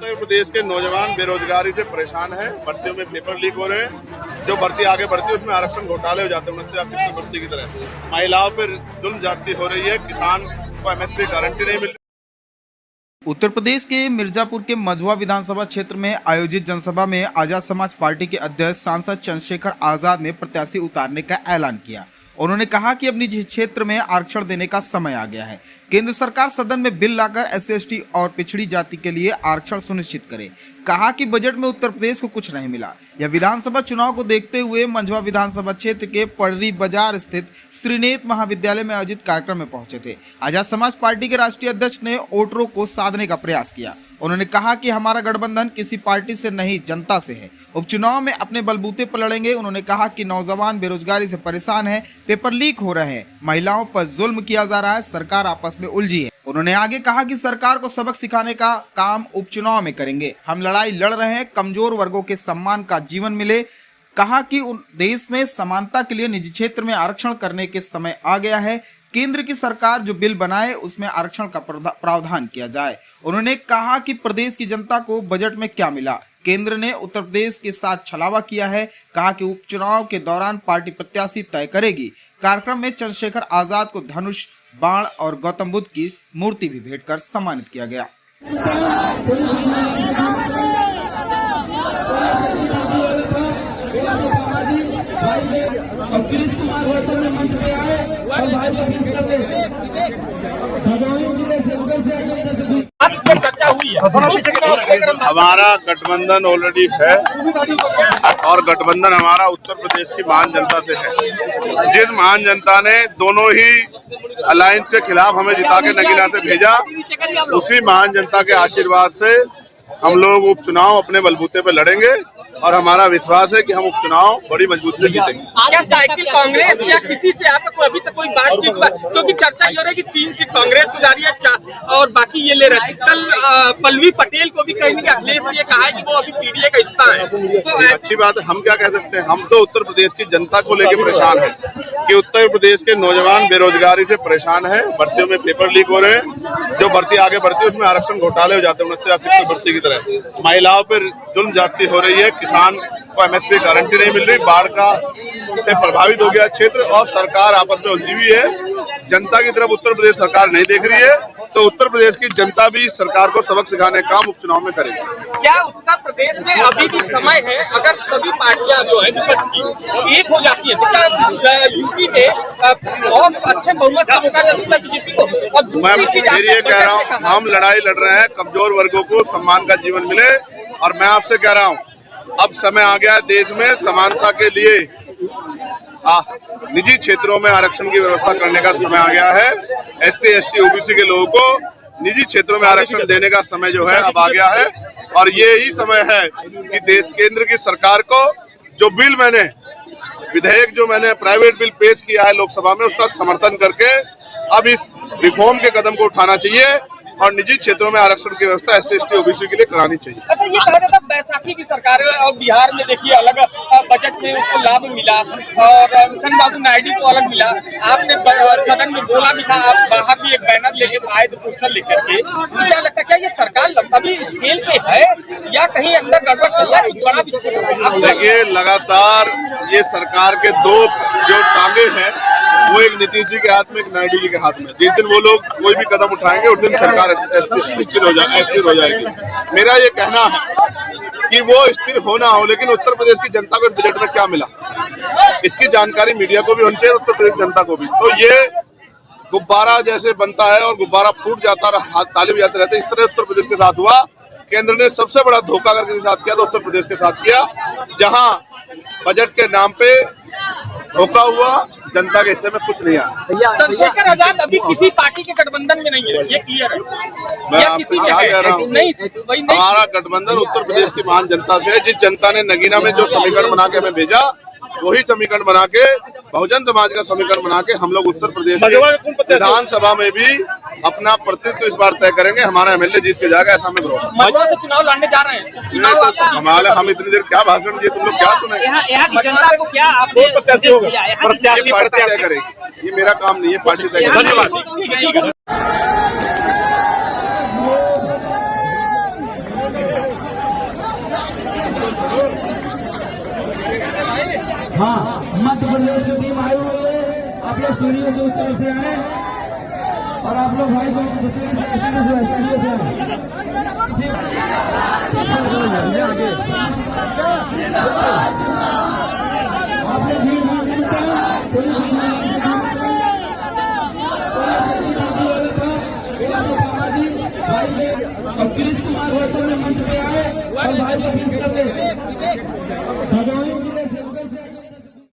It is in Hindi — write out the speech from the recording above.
उत्तर प्रदेश के नौजवान बेरोजगारी से परेशान है। भर्तियों में पेपर लीक हो रहे हैं। जो भर्ती आगे बढ़ती है उसमें आरक्षण घोटाले हो जाते हैं 69 शिक्षक भर्ती की तरह। महिलाओं पर जुल्म ज्यादती हो रही है। किसान को एमएसपी गारंटी नहीं मिल रही। उत्तर प्रदेश के मिर्जापुर के मझवा विधानसभा क्षेत्र में आयोजित जनसभा में आजाद समाज पार्टी के अध्यक्ष सांसद चंद्रशेखर आजाद ने प्रत्याशी उतारने का ऐलान किया। उन्होंने कहा कि अपनी क्षेत्र में आरक्षण देने का समय आ गया है। केंद्र सरकार सदन में बिल लाकर SC/ST और पिछड़ी जाति के लिए आरक्षण सुनिश्चित करे। कहा कि बजट में उत्तर प्रदेश को कुछ नहीं मिला। यह विधानसभा चुनाव को देखते हुए मंझवा विधानसभा क्षेत्र के पड़री बाजार स्थित श्रीनेत महाविद्यालय में आयोजित कार्यक्रम में पहुंचे थे। आजाद समाज पार्टी के राष्ट्रीय अध्यक्ष ने वोटरों को साधने का प्रयास किया। उन्होंने कहा कि हमारा गठबंधन किसी पार्टी से नहीं, जनता से है। उपचुनाव में अपने बलबूते पर लड़ेंगे। उन्होंने कहा कि नौजवान बेरोजगारी से परेशान है, पेपर लीक हो रहे हैं, महिलाओं पर जुल्म किया जा रहा है, सरकार आपस में उलझी है। उन्होंने आगे कहा कि सरकार को सबक सिखाने का काम उपचुनाव में करेंगे। हम लड़ाई लड़ रहे हैं, कमजोर वर्गों के सम्मान का जीवन मिले। कहा कि देश में समानता के लिए निजी क्षेत्र में आरक्षण करने के समय आ गया है। केंद्र की सरकार जो बिल बनाए उसमें आरक्षण का प्रावधान किया जाए। उन्होंने कहा कि प्रदेश की जनता को बजट में क्या मिला, केंद्र ने उत्तर प्रदेश के साथ छलावा किया है। कहा कि उपचुनाव के दौरान पार्टी प्रत्याशी तय करेगी। कार्यक्रम में चंद्रशेखर आजाद को धनुष, बाण और गौतम बुद्ध की मूर्ति भी भेंट कर सम्मानित किया गया। चर्चा हुई है। हमारा गठबंधन ऑलरेडी है और गठबंधन हमारा उत्तर प्रदेश की महान जनता से है। जिस महान जनता ने दोनों ही अलायंस के खिलाफ हमें जिता के नगीना से भेजा, उसी महान जनता के आशीर्वाद से हम लोग उपचुनाव अपने बलबूते पर लड़ेंगे और हमारा विश्वास है कि हम उपचुनाव बड़ी मजबूती से जीतेंगे। क्या साइकिल कांग्रेस या किसी से आपका अभी तक कोई बातचीत हुआ? क्योंकि चर्चा ये हो रही है कि 3 सीट कांग्रेस को जा रही है और बाकी ये ले रहे थे। कल पल्लवी पटेल को भी कहीं कि अखिलेश ने कहा है कि वो अभी पीडीए का हिस्सा है। तो अच्छी बात है। हम क्या कह सकते हैं? हम तो उत्तर प्रदेश की जनता को लेकर परेशान है कि उत्तर प्रदेश के नौजवान बेरोजगारी से परेशान है। भर्तियों में पेपर लीक हो रहे हैं। जो भर्ती आगे बढ़ती है उसमें आरक्षण घोटाले हो जाते हैं 69 शिक्षक भर्ती की तरह। महिलाओं पर जुल्म ज्यादती हो रही है। किसान को एमएसपी गारंटी नहीं मिल रही। बाढ़ का से प्रभावित हो गया क्षेत्र और सरकार आपस में उलझी हुई है। जनता की तरफ उत्तर प्रदेश सरकार नहीं देख रही है, तो उत्तर प्रदेश की जनता भी सरकार को सबक सिखाने का काम उपचुनाव में करेगी। क्या उत्तर प्रदेश में अभी भी समय है, अगर सभी पार्टियां जो है विपक्ष की एक हो जाती है तो क्या यूपी में बहुत अच्छे बहुमत से रोका जा सकता है बीजेपी को? और मैं फिर ये कह रहा हूँ, हम लड़ाई लड़ रहे हैं, कमजोर वर्गों को सम्मान का जीवन मिले। और मैं आपसे कह रहा हूँ, अब समय आ गया है देश में समानता के लिए निजी क्षेत्रों में आरक्षण की व्यवस्था करने का समय आ गया है। SC/ST OBC के लोगों को निजी क्षेत्रों में आरक्षण देने का समय जो है अब आ गया है। और ये ही समय है कि देश केंद्र की सरकार को जो बिल विधेयक जो मैंने प्राइवेट बिल पेश किया है लोकसभा में, उसका समर्थन करके अब इस रिफॉर्म के कदम को उठाना चाहिए और निजी क्षेत्रों में आरक्षण की व्यवस्था SC/ST OBC के लिए करानी चाहिए। अच्छा, ये कहा जाता है बैसाखी की सरकार और बिहार में देखिए अलग बजट में उसको लाभ मिला और चंद्रबाबू नायडू को अलग मिला। आपने सदन में बोला भी था, आप बाहर भी एक बैनर लेके आए थे पोस्टर लेकर के। क्या लगता है क्या ये सरकार अभी स्केल पे है या कहीं अंदर गड़बड़ चल रहा है? कुछ बड़ा विस्फोट? देखिए, लगातार ये सरकार के दो जो टांगे हैं वो एक नीतीश जी के हाथ में, एक नायडू जी के हाथ में। जिस दिन वो लोग कोई भी कदम उठाएंगे उस दिन सरकार स्थिर हो जाएगी। मेरा ये कहना है कि वो स्थिर होना हो, लेकिन उत्तर प्रदेश की जनता को बजट में क्या मिला इसकी जानकारी मीडिया को भी होनी चाहिए, उत्तर प्रदेश जनता को भी। तो ये गुब्बारा जैसे बनता है और गुब्बारा फूट जाता और ताली बजाते रहते, इस तरह उत्तर प्रदेश के साथ हुआ। केंद्र ने सबसे बड़ा धोखा अगर किसी के साथ किया तो उत्तर प्रदेश के साथ किया, जहां बजट के नाम पे धोखा हुआ, जनता के हिस्से में कुछ नहीं आया। चंद्रशेखर आजाद अभी किसी पार्टी के गठबंधन में नहीं है, ये क्लियर है। मैं आपसे क्या कह रहा हूँ, हमारा गठबंधन उत्तर प्रदेश की महान जनता से है। जिस जनता ने नगीना में जो समीकरण बना के हमें भेजा, वही समीकरण बना के, बहुजन समाज का समीकरण बना के हम लोग उत्तर प्रदेश के विधानसभा में भी अपना प्रतिनिधित्व इस बार तय करेंगे। हमारा MLA जीत के जाएगा, ऐसा हमें भरोसा। मझवा से चुनाव लड़ने जा रहे हैं। हमारे हम इतनी देर क्या भाषण दिए, तुम लोग क्या सुने? यहाँ की जनता को क्या प्रत्याशी तय करेगी, ये मेरा काम नहीं है, पार्टी तय करेगी। धन्यवाद। टीम आई हुई है, आप लोग सीढ़ियों से उस तरफ से आए और आप लोग भाई को सीढ़ी से आगे आप लोग भीड़ भाड़ नहीं और कृष्ण कुमार गौतम ने मंच पे आए और भाई को फीस कर दे।